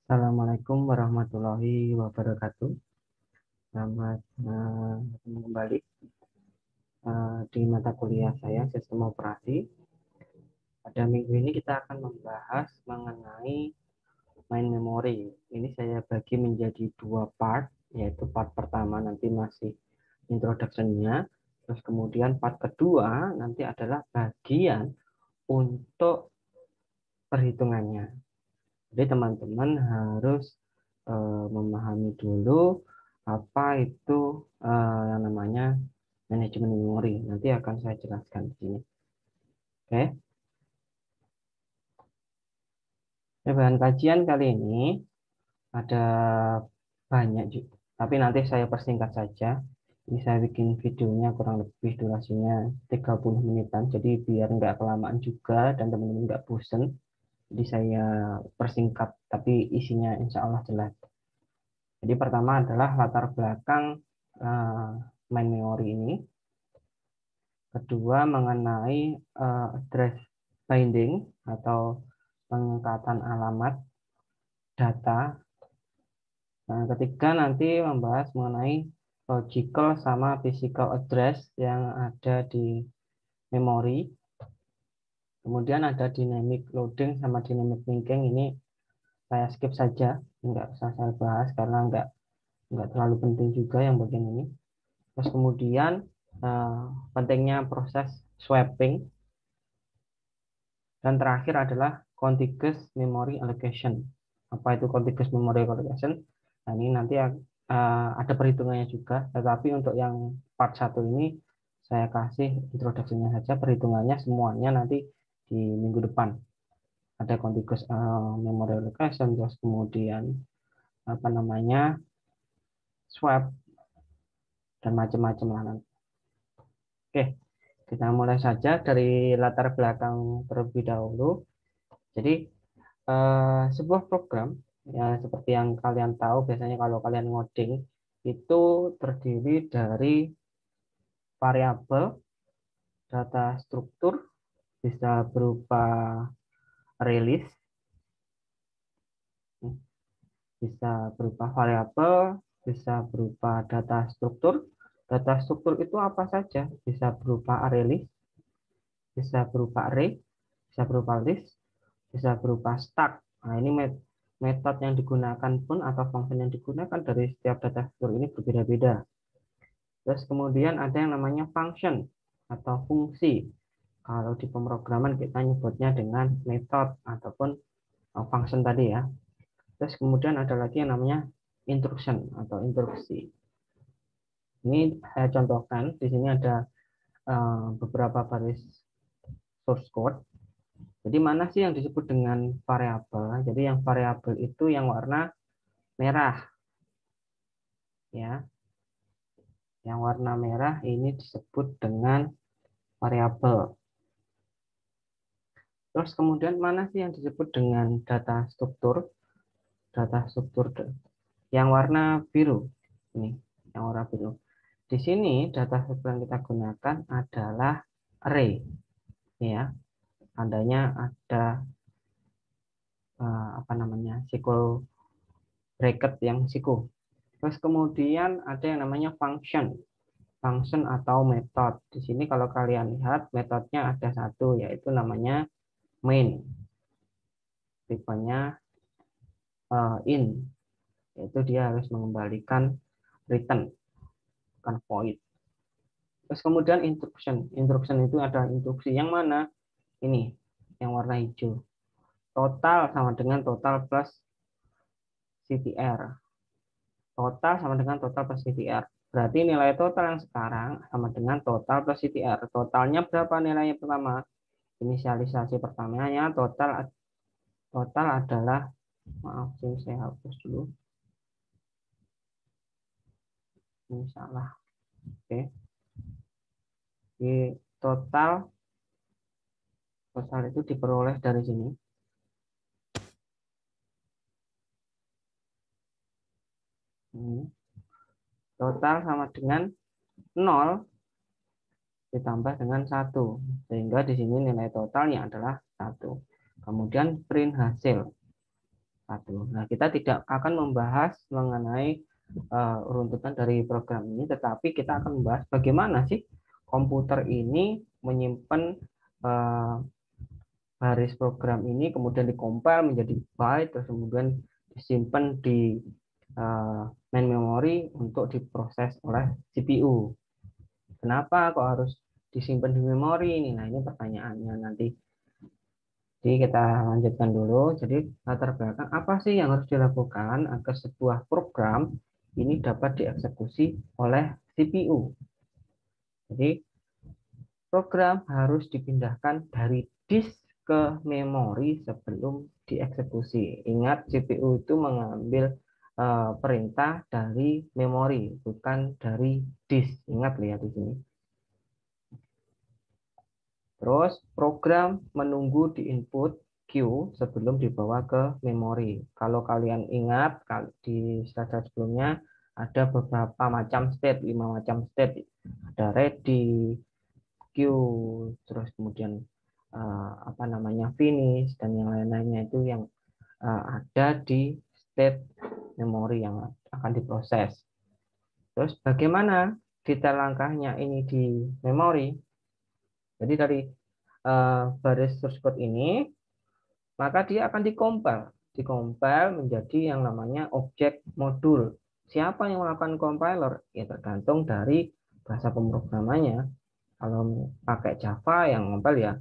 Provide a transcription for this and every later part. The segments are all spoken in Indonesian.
Assalamualaikum warahmatullahi wabarakatuh. Selamat bertemu kembali di mata kuliah saya Sistem Operasi. Pada minggu ini kita akan membahas mengenai main memory. Ini saya bagi menjadi dua part, yaitu part pertama nanti masih introduction-nya, terus kemudian part kedua nanti adalah bagian untuk perhitungannya. Jadi teman-teman harus memahami dulu apa itu yang namanya manajemen memori. Nanti akan saya jelaskan di sini. Oke. Bahan kajian kali ini ada banyak juga, tapi nanti saya persingkat saja. Ini saya bikin videonya kurang lebih durasinya 30 menitan, jadi biar nggak kelamaan juga dan teman-teman nggak bosen. Jadi saya persingkat, tapi isinya insya Allah jelas. Jadi pertama adalah latar belakang uh, main memory ini. Kedua mengenai address binding atau pengangkatan alamat data. Nah, ketiga nanti membahas mengenai logical sama physical address yang ada di memori. Kemudian ada dynamic loading sama dynamic linking. Ini saya skip saja, nggak usah saya bahas karena nggak terlalu penting juga yang bagian ini. Terus kemudian eh, pentingnya proses swapping. Dan terakhir adalah contiguous memory allocation. Apa itu contiguous memory allocation? Nah, ini nanti ada perhitungannya juga, tetapi untuk yang part 1 ini saya kasih introduksinya saja, perhitungannya semuanya nanti di minggu depan. Ada contiguous memory allocation, terus kemudian apa namanya swap dan macam-macam lah nanti. Oke, kita mulai saja dari latar belakang terlebih dahulu. Jadi sebuah program ya seperti yang kalian tahu biasanya kalau kalian ngoding itu terdiri dari variabel, data struktur, bisa berupa release, bisa berupa variabel, bisa berupa data struktur. Data struktur itu apa saja? Bisa berupa release, bisa berupa array, bisa berupa list, bisa berupa stack. Nah, ini metode yang digunakan pun atau function yang digunakan dari setiap data struktur ini berbeda-beda. Terus kemudian ada yang namanya function atau fungsi. Kalau di pemrograman kita nyebutnya dengan metode ataupun function tadi ya. Terus kemudian ada lagi yang namanya instruction atau instruksi. Ini saya contohkan. Di sini ada beberapa baris source code. Jadi mana sih yang disebut dengan variabel? Jadi yang variabel itu yang warna merah, ya. Yang warna merah ini disebut dengan variabel. Terus kemudian mana sih yang disebut dengan data struktur? Data struktur yang warna biru. Ini, yang warna biru. Di sini data struktur yang kita gunakan adalah array, ya. Tandanya ada apa namanya? Siku bracket yang siku. Terus kemudian ada yang namanya function. Function atau metode. Di sini kalau kalian lihat metodenya ada satu yaitu namanya main. Tipenya in, yaitu dia harus mengembalikan return, bukan void. Terus kemudian instruction. Instruction itu ada instruksi yang mana? Ini, yang warna hijau. Total sama dengan total plus CTR. Total sama dengan total plus CTR. Berarti nilai total yang sekarang sama dengan total plus CTR. Totalnya berapa nilainya pertama? Inisialisasi pertamanya total adalah, maaf sini saya hapus dulu. Ini salah. Oke. Di total itu diperoleh dari sini. Total sama dengan 0 ditambah dengan 1. Sehingga di sini nilai totalnya adalah 1. Kemudian print hasil. satu. Nah, kita tidak akan membahas mengenai runtutan dari program ini, tetapi kita akan membahas bagaimana sih komputer ini menyimpan baris program ini, kemudian dikompil menjadi byte, terus kemudian disimpan di main memory untuk diproses oleh CPU. Kenapa kok harus disimpan di memori ini? Nah, ini pertanyaannya nanti. Jadi kita lanjutkan dulu. Jadi latar belakang apa sih yang harus dilakukan agar sebuah program ini dapat dieksekusi oleh CPU. Jadi program harus dipindahkan dari disk ke memori sebelum dieksekusi. Ingat, CPU itu mengambil perintah dari memori, bukan dari disk. Ingat, lihat di sini. Terus program menunggu di input Q sebelum dibawa ke memori. Kalau kalian ingat di slide sebelumnya ada beberapa macam state, 5 macam state. Ada ready, Q, terus kemudian apa namanya finish dan yang lain-lainnya itu yang ada di state memori yang akan diproses. Terus bagaimana detail langkahnya ini di memori? Jadi dari baris source code ini, maka dia akan dikompil menjadi yang namanya objek modul. Siapa yang melakukan compiler? Ya tergantung dari bahasa pemrogramannya. Kalau pakai Java yang ngompil ya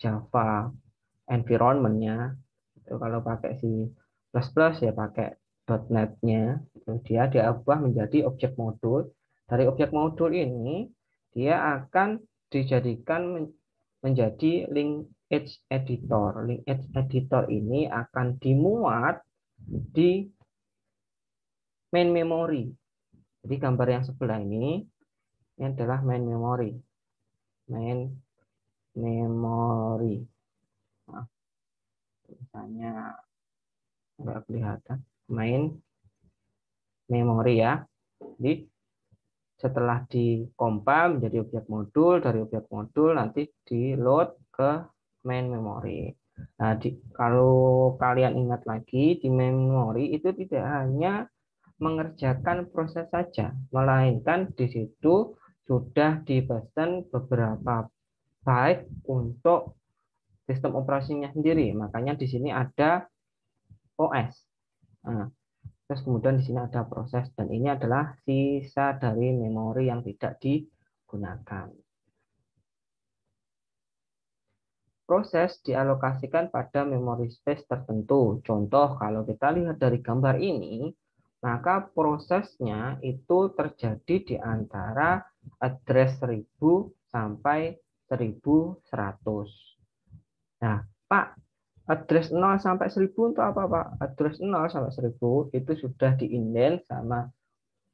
Java environment-nya. Kalau pakai C++ ya pakai .NET-nya. Dia ubah menjadi objek modul. Dari objek modul ini dia akan dijadikan menjadi linkage editor. Linkage editor ini akan dimuat di main memory. Jadi gambar yang sebelah ini adalah main memory. Main memory. Nah, misalnya nggak kelihatan. Main memory ya. Jadi setelah dikompil menjadi objek modul, dari objek modul nanti di load ke main memory. Nah, kalau kalian ingat lagi, di main memory itu tidak hanya mengerjakan proses saja, melainkan di situ sudah dipesan beberapa byte untuk sistem operasinya sendiri. Makanya di sini ada OS. Nah, terus kemudian di sini ada proses dan ini adalah sisa dari memori yang tidak digunakan. Proses dialokasikan pada memory space tertentu. Contoh, kalau kita lihat dari gambar ini, maka prosesnya itu terjadi di antara address 1000 sampai 1100. Nah, Pak, address 0 sampai 1000 itu apa, Pak? Address 0 sampai 1000 itu sudah diinden sama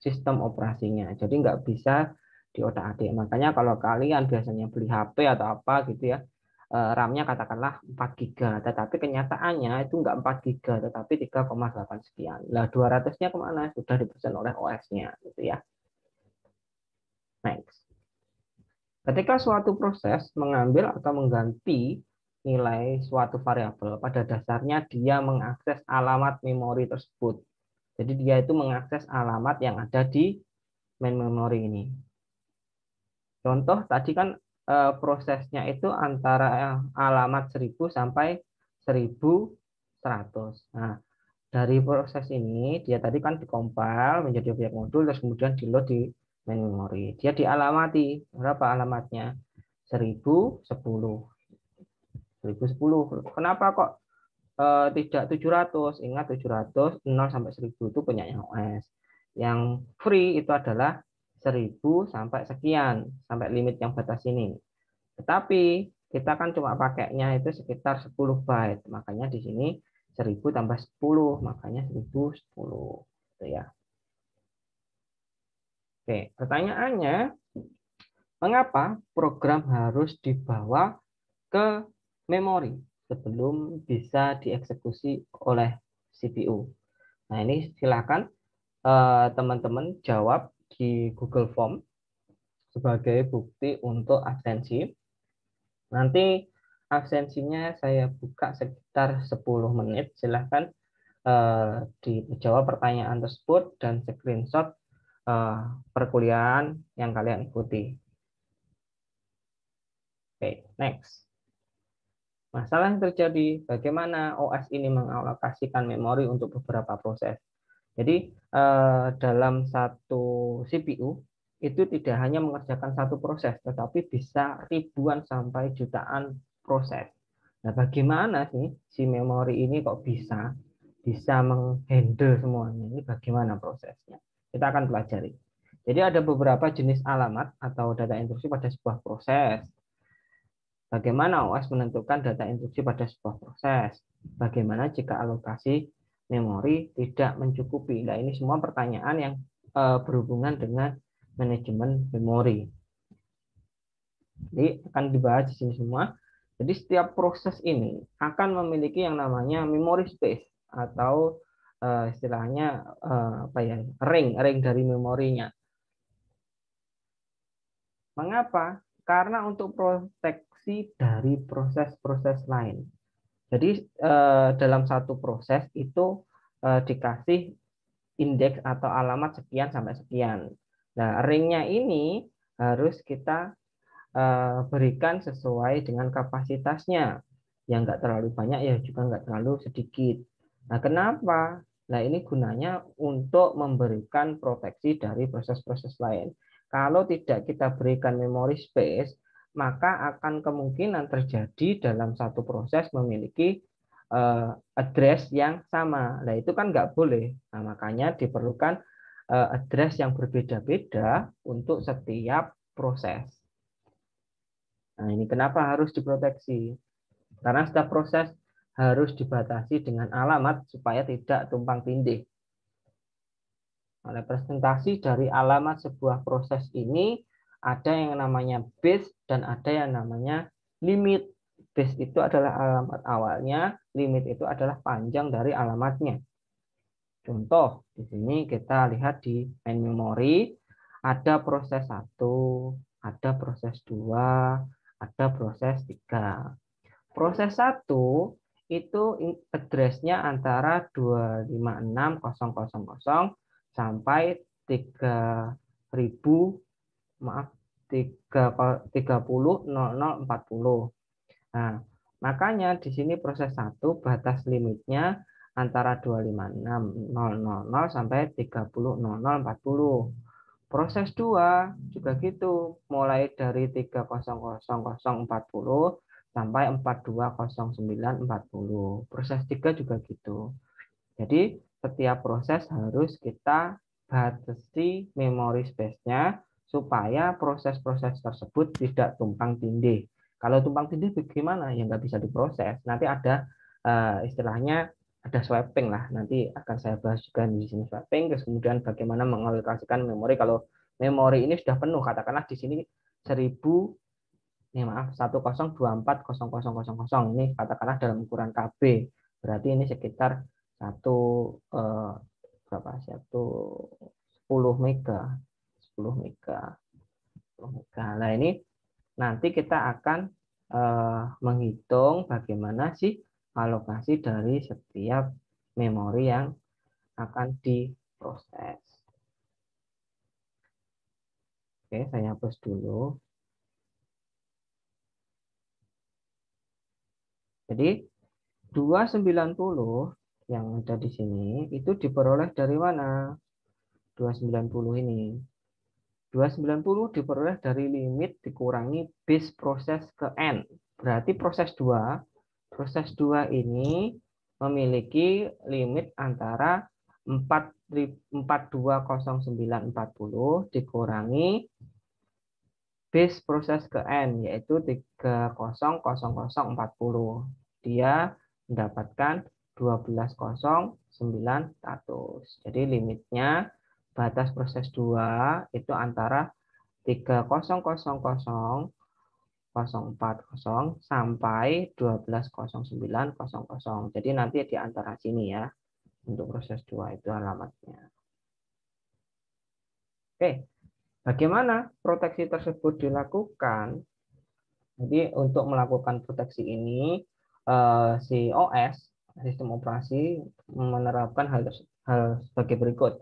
sistem operasinya. Jadi nggak bisa diotak-atik. Makanya kalau kalian biasanya beli HP atau apa gitu ya, RAM-nya katakanlah 4 GB, tetapi kenyataannya itu nggak 4 GB, tetapi 3,8 sekian. Lah 200-nya kemana? Sudah dipesan oleh OS-nya gitu ya. Next. Ketika suatu proses mengambil atau mengganti nilai suatu variabel, pada dasarnya dia mengakses alamat memori tersebut. Jadi dia itu mengakses alamat yang ada di main memory ini. Contoh tadi kan prosesnya itu antara alamat 1000 sampai 1100. Nah, dari proses ini dia tadi kan dikompil menjadi objek modul terus kemudian di load di main memory. Dia dialamati. Berapa alamatnya? 1010. 1010. Kenapa kok tidak 700? Ingat 700 0 sampai 1000 itu punyanya OS. Yang free itu adalah 1000 sampai sekian, sampai limit yang batas ini. Tetapi kita kan cuma pakainya itu sekitar 10 byte. Makanya di sini 1000 tambah 10, makanya 1010. Gitu ya. Oke, pertanyaannya, mengapa program harus dibawa ke memori sebelum bisa dieksekusi oleh CPU? Nah, ini silakan teman-teman jawab di Google Form sebagai bukti untuk absensi. Nanti absensinya saya buka sekitar 10 menit. Silahkan dijawab pertanyaan tersebut dan screenshot perkuliahan yang kalian ikuti. Oke, next. Masalah yang terjadi, bagaimana OS ini mengalokasikan memori untuk beberapa proses. Jadi dalam satu CPU itu tidak hanya mengerjakan satu proses, tetapi bisa ribuan sampai jutaan proses. Nah, bagaimana sih si memori ini kok bisa menghandle semuanya? Ini bagaimana prosesnya? Kita akan pelajari. Jadi ada beberapa jenis alamat atau data instruksi pada sebuah proses. Bagaimana OS menentukan data instruksi pada sebuah proses? Bagaimana jika alokasi memori tidak mencukupi? Nah, ini semua pertanyaan yang berhubungan dengan manajemen memori. Jadi akan dibahas di sini semua. Jadi setiap proses ini akan memiliki yang namanya memory space atau istilahnya apa ya, ring dari memorinya. Mengapa? Karena untuk proteksi dari proses-proses lain. Jadi dalam satu proses itu dikasih indeks atau alamat sekian sampai sekian. Nah, ringnya ini harus kita berikan sesuai dengan kapasitasnya. Yang nggak terlalu banyak ya juga nggak terlalu sedikit. Nah, kenapa? Nah, ini gunanya untuk memberikan proteksi dari proses-proses lain. Kalau tidak kita berikan memory space, maka akan kemungkinan terjadi dalam satu proses memiliki address yang sama. Nah, itu kan nggak boleh. Nah, makanya diperlukan address yang berbeda-beda untuk setiap proses. Nah, ini kenapa harus diproteksi? Karena setiap proses harus dibatasi dengan alamat supaya tidak tumpang tindih. Representasi dari alamat sebuah proses ini ada yang namanya base dan ada yang namanya limit. Base itu adalah alamat awalnya, limit itu adalah panjang dari alamatnya. Contoh, di sini kita lihat di main memory, ada proses 1, ada proses 2, ada proses 3. Proses 1 itu address-nya antara 256.000 sampai 3000, maaf, 30.0040. Nah, makanya di sini proses 1 batas limitnya antara 256.000 sampai 30.0040. Proses 2 juga gitu, mulai dari 30.0040 sampai 42.09.40. Proses 3 juga gitu. Jadi setiap proses harus kita batasi memory space-nya supaya proses-proses tersebut tidak tumpang tindih. Kalau tumpang tindih bagaimana? Ya nggak bisa diproses. Nanti ada istilahnya ada swapping lah. Nanti akan saya bahas juga di sini swapping. Terus kemudian bagaimana mengalokasikan memori kalau memori ini sudah penuh. Katakanlah di sini 1000, ini maaf 1024.0000 ini katakanlah dalam ukuran KB. Berarti ini sekitar satu berapa? 10 mega. 10 mega. 10 mega. Nah, ini nanti kita akan menghitung bagaimana sih alokasi dari setiap memori yang akan diproses. Oke, saya hapus dulu. Jadi 290 yang ada di sini itu diperoleh dari mana? 290 ini. 290 diperoleh dari limit dikurangi base proses ke N. Berarti proses 2 ini memiliki limit antara 420940 dikurangi base proses ke N, yaitu 300040. Dia mendapatkan 12.0900. Jadi limitnya batas proses 2 itu antara 300040 sampai 12.0900. Jadi nanti di antara sini ya. Untuk proses 2 itu alamatnya. Oke, bagaimana proteksi tersebut dilakukan? Jadi untuk melakukan proteksi ini si OS Sistem operasi menerapkan hal sebagai berikut.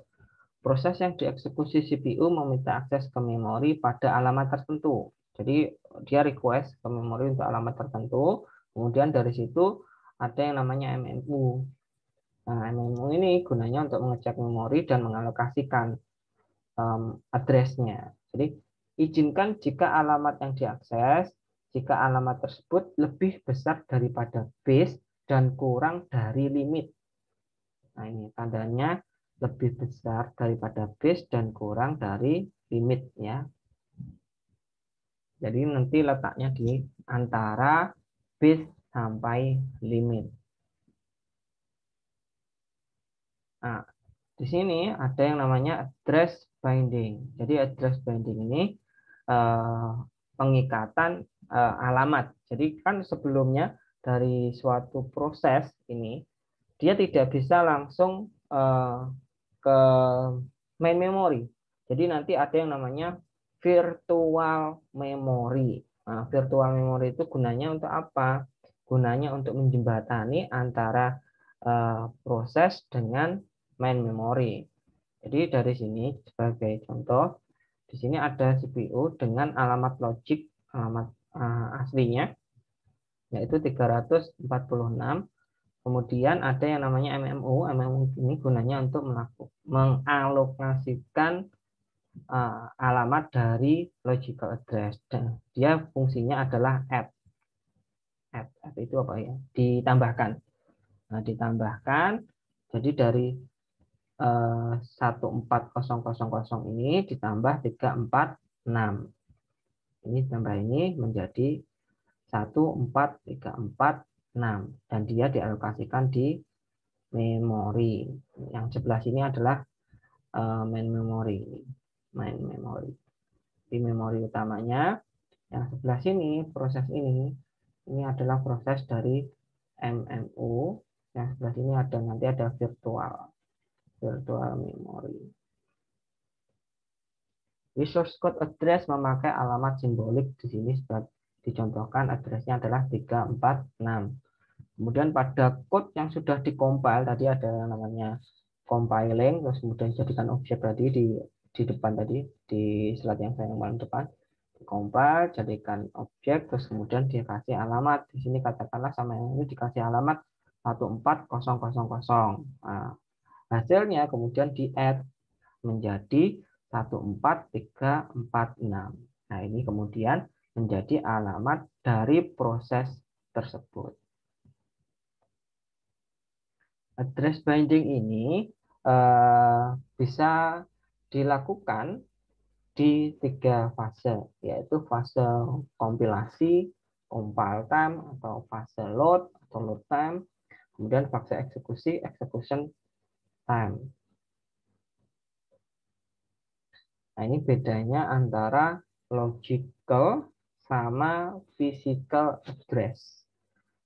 Proses yang dieksekusi CPU meminta akses ke memori pada alamat tertentu. Jadi dia request ke memori untuk alamat tertentu. Kemudian dari situ ada yang namanya MMU. Nah, MMU ini gunanya untuk mengecek memori dan mengalokasikan address-nya. Jadi izinkan jika alamat yang diakses, jika alamat tersebut lebih besar daripada base dan kurang dari limit. Nah, ini tandanya lebih besar daripada base dan kurang dari limit ya. Jadi nanti letaknya di antara base sampai limit. Nah, di sini ada yang namanya address binding. Jadi address binding ini pengikatan alamat. Jadi kan sebelumnya dari suatu proses ini dia tidak bisa langsung ke main memory. Jadi nanti ada yang namanya virtual memory. Nah, virtual memory itu gunanya untuk apa? Gunanya untuk menjembatani antara proses dengan main memory. Jadi dari sini sebagai contoh, di sini ada CPU dengan alamat logik, alamat aslinya, yaitu 346. Kemudian ada yang namanya MMU. MMU ini gunanya untuk mengalokasikan alamat dari logical address. Dan dia fungsinya adalah add. Add itu apa ya? Ditambahkan. Nah, ditambahkan. Jadi dari 14000 ini ditambah 346. Ini tambah ini menjadi 14346 dan dia dialokasikan di memori. Yang sebelah sini adalah main memory. Main memory. Di memori utamanya, yang sebelah sini proses ini adalah proses dari MMU. Yang sebelah sini ada nanti ada virtual memory. Resource code address memakai alamat simbolik di sini dicontohkan addressnya adalah 346. Kemudian pada code yang sudah dikompil tadi ada namanya compiling, terus kemudian jadikan objek tadi di depan tadi di slide yang saya paling depan, dikompil jadikan objek, terus kemudian dikasih alamat. Di sini katakanlah sama yang ini dikasih alamat 14000. Nah, hasilnya kemudian di add menjadi 14346. Nah, ini kemudian menjadi alamat dari proses tersebut. Address binding ini bisa dilakukan di 3 fase, yaitu fase kompilasi, compile time, atau fase load atau load time, kemudian fase eksekusi, execution time. Nah, ini bedanya antara logical sama physical address.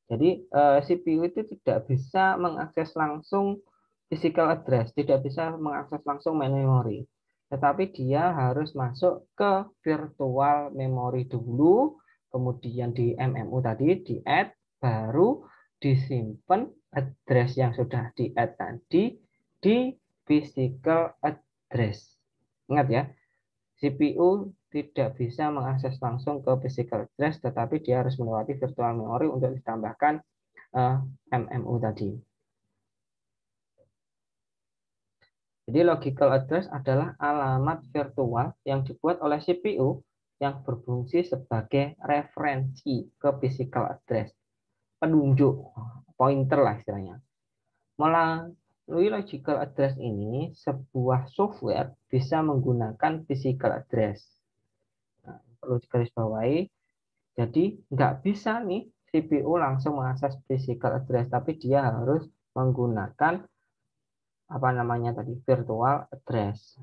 Jadi CPU itu tidak bisa mengakses langsung physical address, tidak bisa mengakses langsung main memory. Tetapi dia harus masuk ke virtual memory dulu, kemudian di MMU tadi di add, baru disimpan address yang sudah di add tadi di physical address. Ingat ya, CPU tidak bisa mengakses langsung ke physical address, tetapi dia harus melewati virtual memory untuk ditambahkan MMU tadi. Jadi logical address adalah alamat virtual yang dibuat oleh CPU yang berfungsi sebagai referensi ke physical address, penunjuk, pointer lah istilahnya. Melalui logical address ini, sebuah software bisa menggunakan physical address. Nah, perlu digarisbawahi. Jadi nggak bisa nih CPU langsung mengakses physical address, tapi dia harus menggunakan apa namanya tadi virtual address.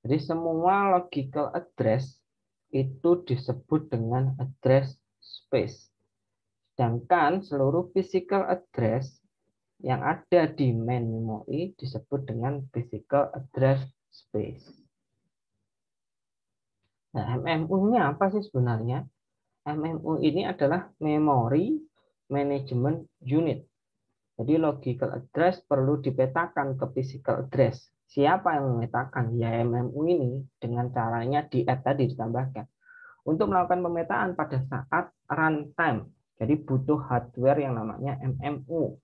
Jadi semua logical address itu disebut dengan address space. Sedangkan seluruh physical address yang ada di main memory disebut dengan physical address space. Nah, MMU-nya apa sih sebenarnya? MMU ini adalah Memory Management Unit. Jadi logical address perlu dipetakan ke physical address. Siapa yang memetakan? Ya MMU ini dengan caranya di add tadi ditambahkan. Untuk melakukan pemetaan pada saat runtime. Jadi butuh hardware yang namanya MMU.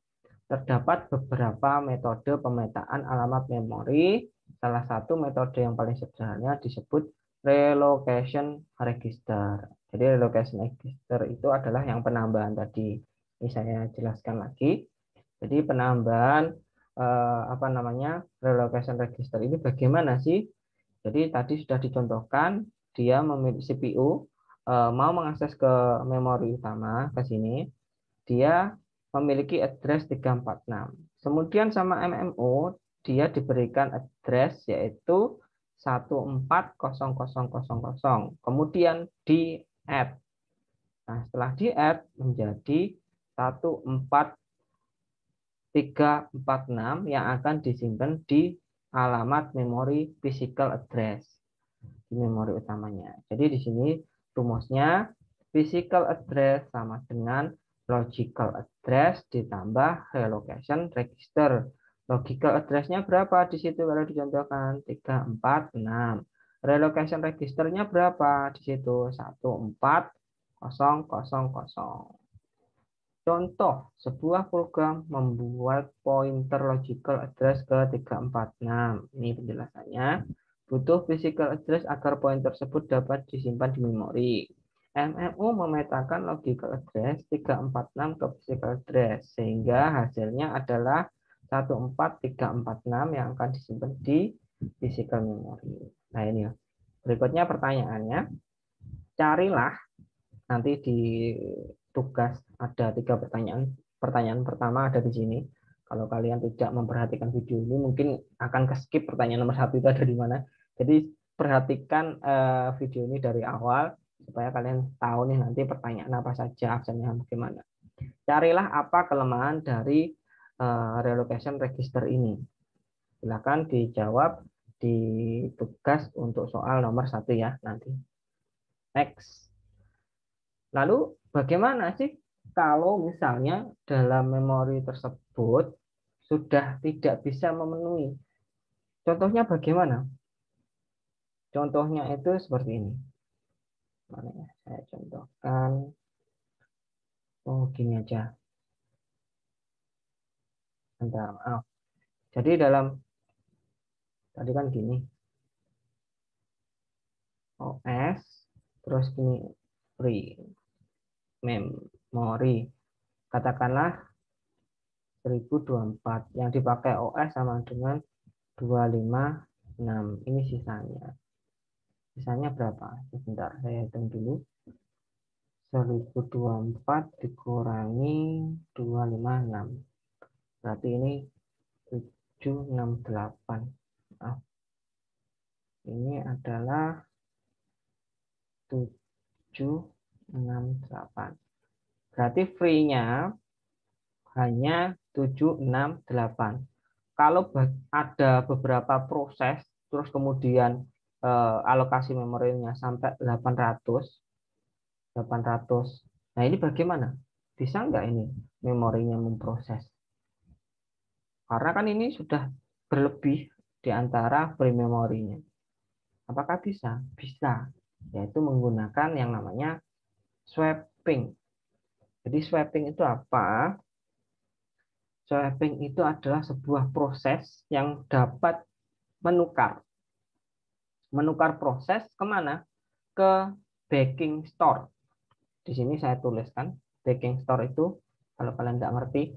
Terdapat beberapa metode pemetaan alamat memori. Salah satu metode yang paling sederhana disebut relocation register. Jadi relocation register itu adalah yang penambahan tadi. Ini saya jelaskan lagi. Jadi penambahan apa namanya relocation register ini bagaimana sih? Jadi tadi sudah dicontohkan dia memiliki CPU mau mengakses ke memori utama ke sini, dia memiliki address 346. Kemudian sama MMO dia diberikan address yaitu 140000. Kemudian di add. Nah, setelah di add menjadi 14346 yang akan disimpan di alamat memori physical address di memori utamanya. Jadi di sini rumusnya physical address sama dengan logical address ditambah relocation register. Logical address-nya berapa di situ kalau dicontohkan? 346. Relocation registernya berapa di situ? 14000. Contoh, sebuah program membuat pointer logical address ke 346. Ini penjelasannya. Butuh physical address agar poin tersebut dapat disimpan di memori. MMU memetakan logical address 346 ke physical address, sehingga hasilnya adalah 14346 yang akan disimpan di physical memory. Nah ini ya. Berikutnya pertanyaannya, carilah nanti di tugas ada 3 pertanyaan. Pertanyaan pertama ada di sini. Kalau kalian tidak memperhatikan video ini, mungkin akan ke-skip pertanyaan nomor 1 itu ada di mana. Jadi perhatikan video ini dari awal supaya kalian tahu nih nanti pertanyaan apa saja, absennya bagaimana. Carilah apa kelemahan dari relocation register ini. Silakan dijawab di tugas untuk soal nomor 1 ya nanti. Next. Lalu bagaimana sih kalau misalnya dalam memori tersebut sudah tidak bisa memenuhi? Contohnya bagaimana? Contohnya itu seperti ini. Mana ya? Saya contohkan. Oh, gini aja. Bentar, maaf. Jadi dalam tadi kan gini. OS terus gini free memory. Katakanlah 1024 yang dipakai OS sama dengan 256. Ini sisanya. Sisanya berapa? Sebentar, saya hitung dulu. 1024 dikurangi 256. Berarti ini 768. Nah, ini adalah 768. Berarti free-nya hanya 768. Kalau ada beberapa proses, terus kemudian alokasi memorinya sampai 800. Nah ini bagaimana? Bisa nggak ini memorinya memproses? Karena kan ini sudah berlebih di antara free memorinya. Apakah bisa? Bisa. Yaitu menggunakan yang namanya swapping. Jadi swapping itu apa? Swapping itu adalah sebuah proses yang dapat menukar proses kemana? Ke backing store. Di sini saya tuliskan backing store itu kalau kalian tidak ngerti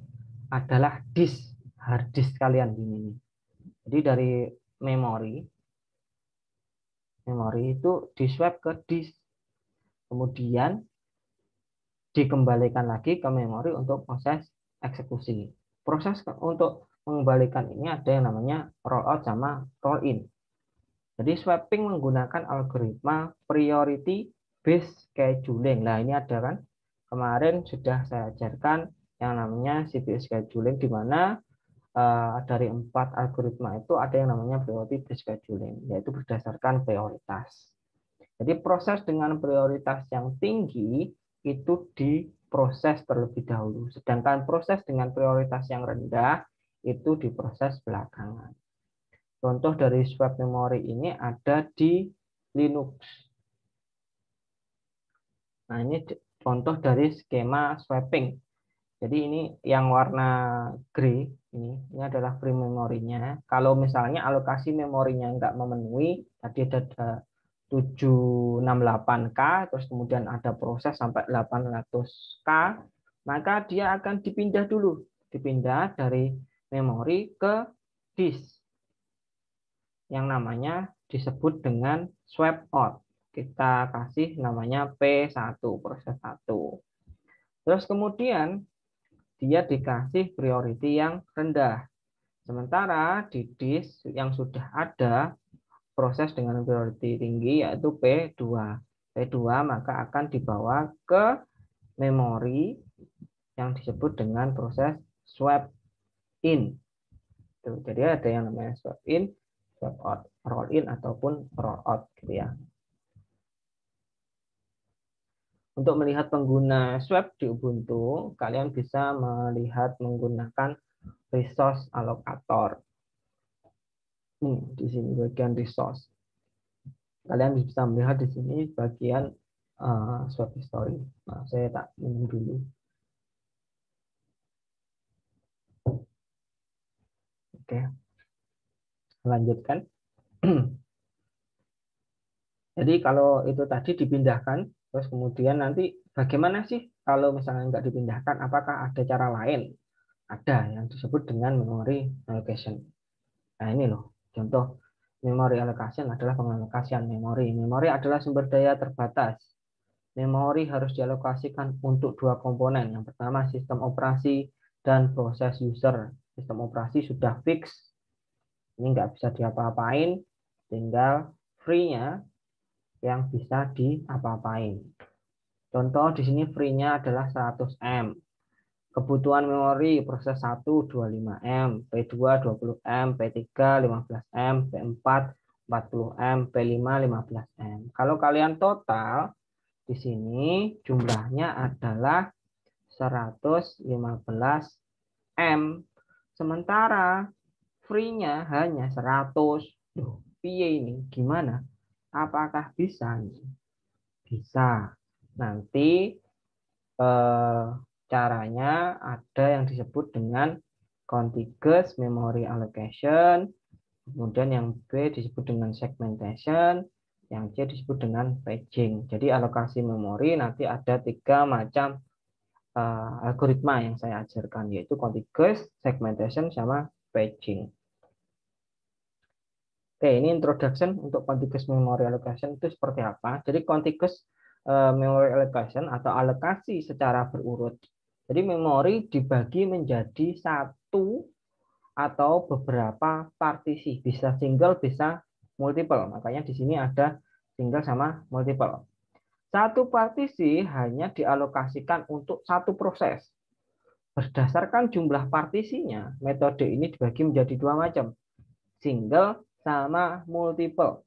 adalah disk, hard disk kalian ini. Jadi dari memori itu di swap ke disk, kemudian dikembalikan lagi ke memori untuk proses eksekusi. Proses untuk mengembalikan ini ada yang namanya roll out sama roll in. Jadi swapping menggunakan algoritma priority based scheduling. Nah, ini ada kan? Kemarin sudah saya ajarkan yang namanya CPU scheduling, di mana dari 4 algoritma itu ada yang namanya priority based scheduling, yaitu berdasarkan prioritas. Jadi proses dengan prioritas yang tinggi itu diproses terlebih dahulu. Sedangkan proses dengan prioritas yang rendah itu diproses belakangan. Contoh dari swap memori ini ada di Linux. Nah, ini contoh dari skema swapping. Jadi ini yang warna grey, ini adalah free memorinya. Kalau misalnya alokasi memorinya nggak memenuhi, tadi ada 768K, terus kemudian ada proses sampai 800K, maka dia akan dipindah dulu. Dipindah dari memori ke disk. Yang namanya disebut dengan swap out. Kita kasih namanya P1, proses 1. Terus kemudian dia dikasih priority yang rendah. Sementara di disk yang sudah ada proses dengan priority tinggi yaitu P2. P2 maka akan dibawa ke memori yang disebut dengan proses swap in. Jadi ada yang namanya swap in, swap out, roll in ataupun roll out gitu ya. Untuk melihat pengguna swap di Ubuntu, kalian bisa melihat menggunakan resource allocator. Di sini bagian resource. Kalian bisa melihat di sini bagian swap history. Nah, saya tak minum dulu. Oke, lanjutkan. Jadi kalau itu tadi dipindahkan, terus kemudian nanti bagaimana sih kalau misalnya nggak dipindahkan? Apakah ada cara lain? Ada yang disebut dengan memory allocation. Nah ini loh, contoh memory allocation adalah pengalokasian memori. Memori adalah sumber daya terbatas. Memori harus dialokasikan untuk dua komponen. Yang pertama sistem operasi dan proses user. Sistem operasi sudah fix, ini nggak bisa diapa-apain, tinggal free-nya yang bisa diapa-apain. Contoh di sini free-nya adalah 100 M. Kebutuhan memori proses 1 25 M, P2 20 M, P3 15 M, P4 40 M, P5 15 M. Kalau kalian total di sini jumlahnya adalah 115 M. Sementara free-nya hanya 100. Duh, piye ini? Gimana? Apakah bisa? Bisa. Nanti caranya ada yang disebut dengan contiguous memory allocation, kemudian yang B disebut dengan segmentation, yang C disebut dengan paging. Jadi alokasi memori nanti ada 3 macam algoritma yang saya ajarkan, yaitu contiguous, segmentation, sama paging. Oke, ini introduction untuk contiguous memory allocation itu seperti apa. Jadi contiguous memory allocation atau alokasi secara berurut. Jadi memori dibagi menjadi satu atau beberapa partisi, bisa single, bisa multiple. Makanya di sini ada single sama multiple. Satu partisi hanya dialokasikan untuk satu proses. Berdasarkan jumlah partisinya, metode ini dibagi menjadi 2 macam, single sama multiple.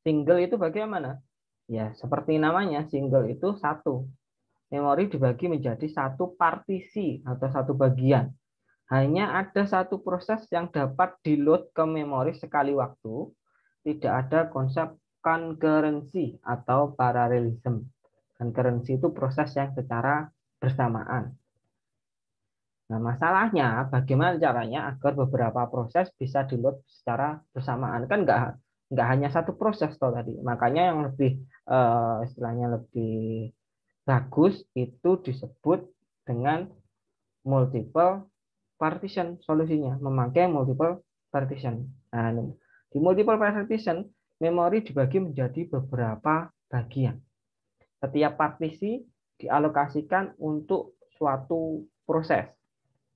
Single itu bagaimana? Ya, seperti namanya, single itu satu. Memori dibagi menjadi satu partisi atau satu bagian. Hanya ada satu proses yang dapat di-load ke memori sekali waktu. Tidak ada konsep concurrency atau parallelism. Concurrency itu proses yang secara bersamaan. Nah, masalahnya bagaimana caranya agar beberapa proses bisa di-load secara bersamaan? Kan nggak hanya satu proses toh tadi. Makanya yang lebih istilahnya lebih bagus itu disebut dengan multiple partition solusinya, memakai multiple partition. Nah, di multiple partition, memori dibagi menjadi beberapa bagian. Setiap partisi dialokasikan untuk suatu proses.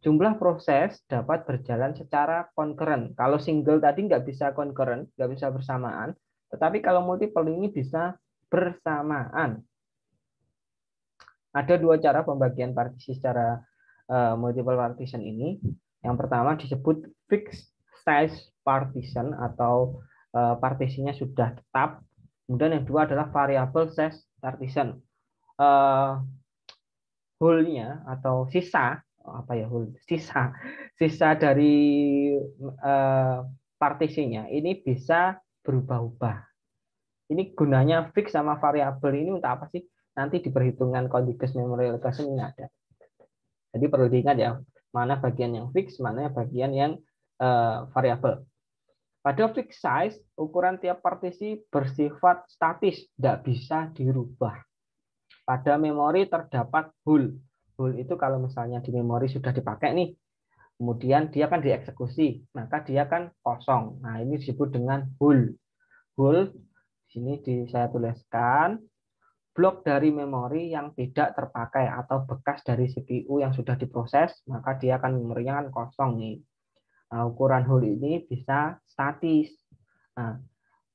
Jumlah proses dapat berjalan secara concurrent. Kalau single tadi nggak bisa concurrent, nggak bisa bersamaan. Tetapi kalau multiple ini bisa bersamaan. Ada 2 cara pembagian partisi secara multiple partition ini. Yang pertama disebut fixed size partition atau partisinya sudah tetap. Kemudian yang kedua adalah variable size partition. whole-nya atau sisa apa ya whole sisa dari eh, partisinya ini bisa berubah-ubah. Ini gunanya fix sama variabel ini untuk apa sih? Nanti di perhitungan contiguous memory allocation ini ada. Jadi perlu diingat ya, mana bagian yang fix, mana bagian yang variabel. Pada fixed size, ukuran tiap partisi bersifat statis, tidak bisa dirubah. Pada memori terdapat hole. Hole itu kalau misalnya di memori sudah dipakai nih, kemudian dia kan dieksekusi, maka dia kan kosong. Nah, ini disebut dengan hole. Hole, di sini saya tuliskan, blok dari memori yang tidak terpakai atau bekas dari CPU yang sudah diproses, maka dia akan memorinya kan kosong nih. Nah, ukuran hole ini bisa statis. Nah,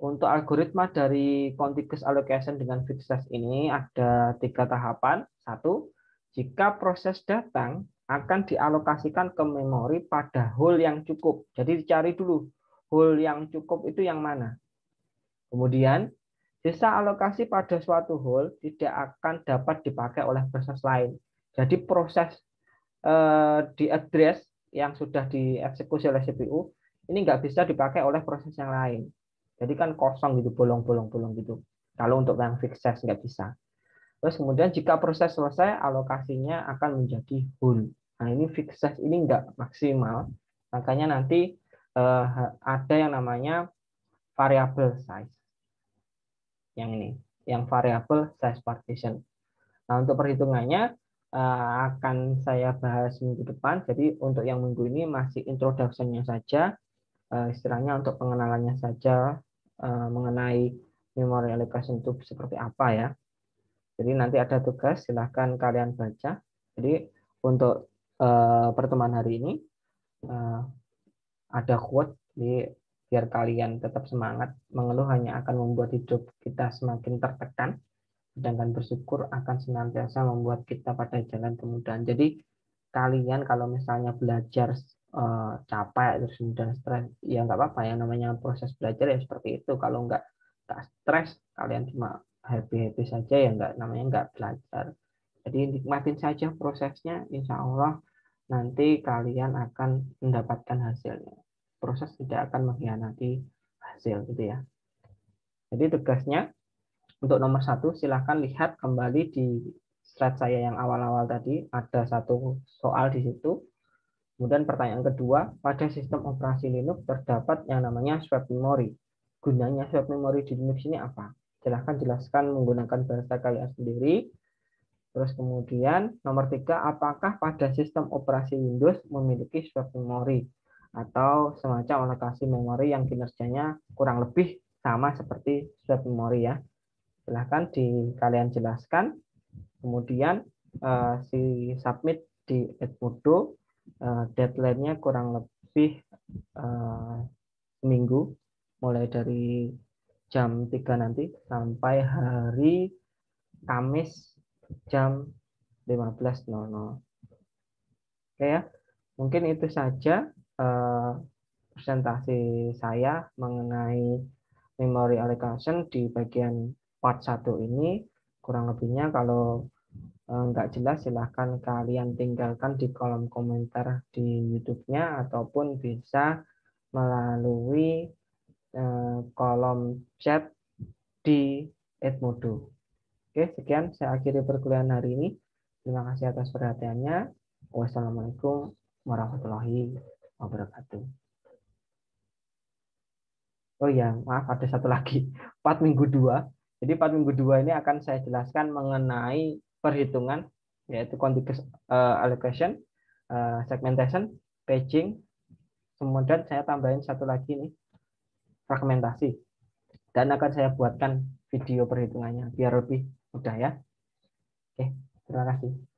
untuk algoritma dari contiguous allocation dengan fixed size ini ada 3 tahapan. Satu, jika proses datang akan dialokasikan ke memori pada hole yang cukup. Jadi dicari dulu hole yang cukup itu yang mana. Kemudian, sisa alokasi pada suatu hole tidak akan dapat dipakai oleh proses lain. Jadi proses di address yang sudah dieksekusi oleh CPU ini nggak bisa dipakai oleh proses yang lain. Jadi kan kosong gitu, bolong-bolong gitu. Kalau untuk yang fixed size nggak bisa. Terus kemudian jika proses selesai, alokasinya akan menjadi whole. Nah ini fixed size ini nggak maksimal. Makanya nanti ada yang namanya variable size. Yang ini, yang variable size partition. Nah untuk perhitungannya akan saya bahas minggu depan. Jadi untuk yang minggu ini masih introduction-nya saja, istilahnya untuk pengenalannya saja mengenai memory allocation itu seperti apa ya. Jadi nanti ada tugas, silahkan kalian baca. Jadi untuk pertemuan hari ini ada quote, jadi biar kalian tetap semangat. Mengeluh hanya akan membuat hidup kita semakin tertekan, sedangkan bersyukur akan senantiasa membuat kita pada jalan kemudahan. Jadi kalian kalau misalnya belajar capek terus kemudian stres, ya nggak apa-apa ya, namanya proses belajar ya seperti itu. Kalau nggak stres, kalian cuma happy-happy saja ya namanya nggak belajar. Jadi nikmatin saja prosesnya, insya Allah nanti kalian akan mendapatkan hasilnya. Proses tidak akan mengkhianati hasil gitu ya. Jadi tugasnya untuk nomor 1, silahkan lihat kembali di slide saya yang awal-awal tadi, ada satu soal di situ. Kemudian pertanyaan kedua, pada sistem operasi Linux terdapat yang namanya swap memory. Gunanya swap memory di Linux ini apa? Silahkan jelaskan menggunakan bahasa kalian sendiri. Terus kemudian nomor 3, apakah pada sistem operasi Windows memiliki swap memory atau semacam alokasi memori yang kinerjanya kurang lebih sama seperti swap memory ya. Silahkan kalian jelaskan. Kemudian si submit di Edmodo, deadline-nya kurang lebih seminggu, mulai dari jam 3 nanti sampai hari Kamis jam 15.00. Oke ya, mungkin itu saja presentasi saya mengenai memory allocation di bagian part 1 ini. Kurang lebihnya kalau nggak jelas silahkan kalian tinggalkan di kolom komentar di YouTube-nya ataupun bisa melalui kolom chat di Edmodo. Oke, sekian saya akhiri perkuliahan hari ini. Terima kasih atas perhatiannya. Wassalamualaikum warahmatullahi wabarakatuh. Oh ya, maaf ada satu lagi. Part minggu 2. Jadi part minggu 2 ini akan saya jelaskan mengenai perhitungan, yaitu contiguous allocation, segmentation, paging. Kemudian saya tambahin satu lagi nih, fragmentasi. Dan akan saya buatkan video perhitungannya biar lebih mudah ya. Oke, terima kasih.